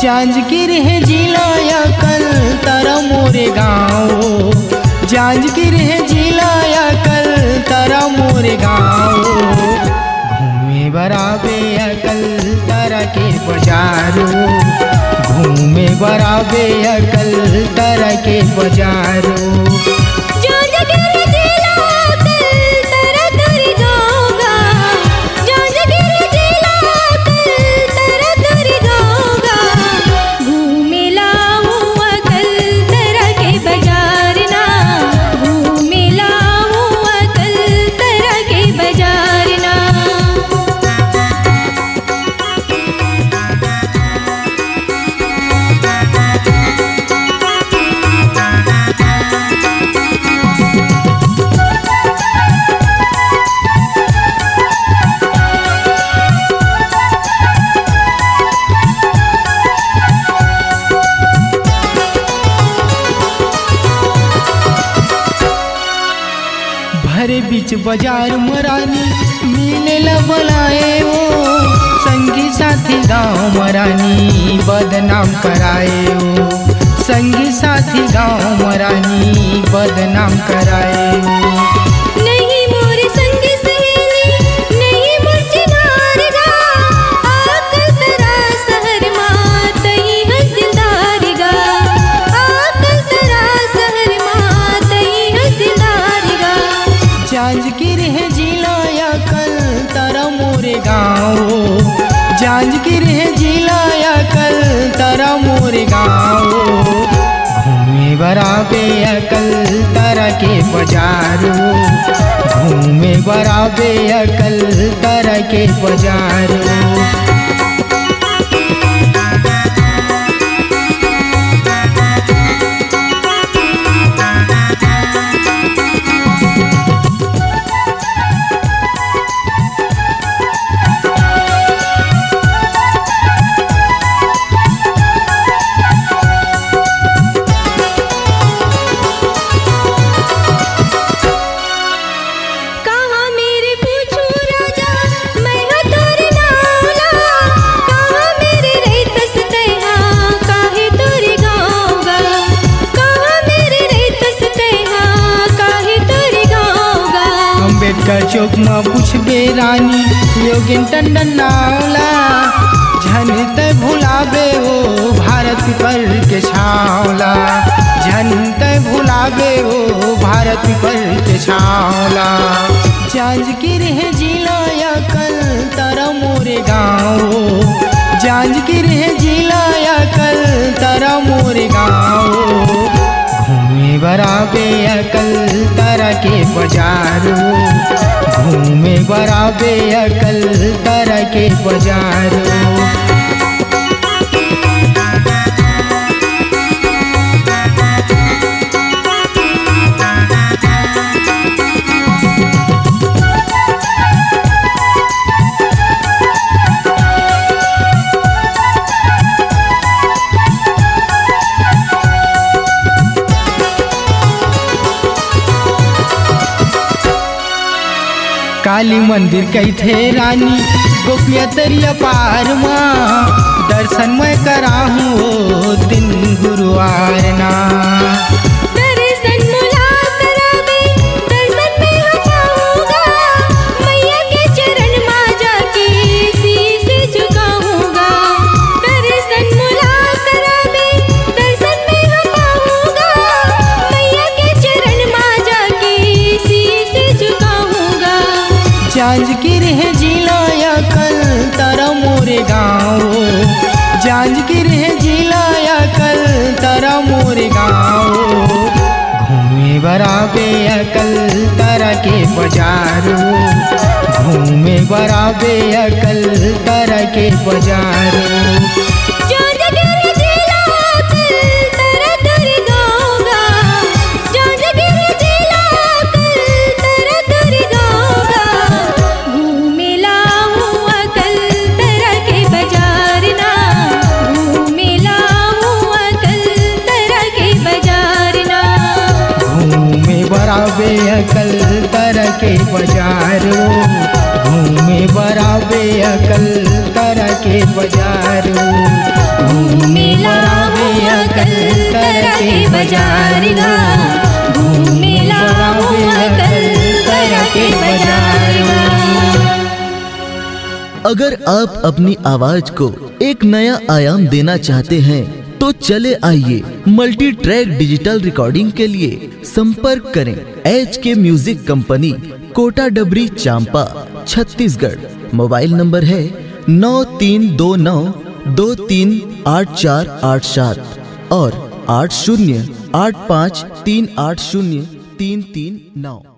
जांजगीर है जिला या कल तारा मोरे गाँव, जांजगीर है जिला या कल तारा मोरे गाँव। घूमे बराबे अकल तारा के बाजारो, घूमे बराबे अकल तारा के बाजारो। भरे बीच बाजार मरानी मिले बुलाए वो, संगी साथी गाँव मरानी बदनाम कराए वो, संगी साथी गाँव मरानी बदनाम कराए वो। नहीं मोरे संगी सहेली नहीं मुझे नारगा, आकल तरा शहर माँ तई हंस दिलदारगा, आकल तरा शहर माँ तई हंस दिलदारगा। जांजगीर है जिला या कल तारा मोरे गाँव, जांजगीर है जिला या कल तारा मोरे गाँव। घूमे बराबे अकल तारा के बाजारो, घूमे बराबे अकल तारा के बाजारो। अम्बेडकर चौक में पूछबे रानी योगिन टंडन नावला, झन ते भुलाबे ओ भारत पर के छावला, झन ते भुलाबे ओ भारत पर के छावला। जांजगीर है जिला या कल तारा मोरे गाँव, जांजगीर है जिला या कल तारा मोरे गाँव। घूमे बराबे अकल तारा के बाजारो, घूमे बराबे अकल तारा के बाजारो। काली मंदिर कई थे रानी गोपिया तरिया पार माँ, दर्शन मैं कराहूँ दिन गुरुवार ना। दर्शन मुला करावे दर्शन में हम आऊँगा, मैया के चरण माँ जाके शीश झुकाऊँगा। दर्शन मुला करावे दर्शन में हम आऊँगा, मैया के चरण माँ जाके शीश झुकाऊँगा। जांजगीर है जिला या कल तारा मोरे गाँव, जांजगीर है जिला या कल तारा मोरे गाँव। घूमे बराबे अकल तारा के बाजारो, घूमे बराबे अकल तारा के बाजारो। बराबे अकल तरह के बाजारो, घूमे बराबे अकल तरह के बाजारो। बाजार गा घूमेला हुआ कलतरा के बाजार गा। अगर आप अपनी आवाज को एक नया आयाम देना चाहते हैं तो चले आइए मल्टी ट्रैक डिजिटल रिकॉर्डिंग के लिए संपर्क करें HK म्यूजिक कंपनी, कोटा डबरी, चांपा, छत्तीसगढ़। मोबाइल नंबर है 9329238487 और 8085380339।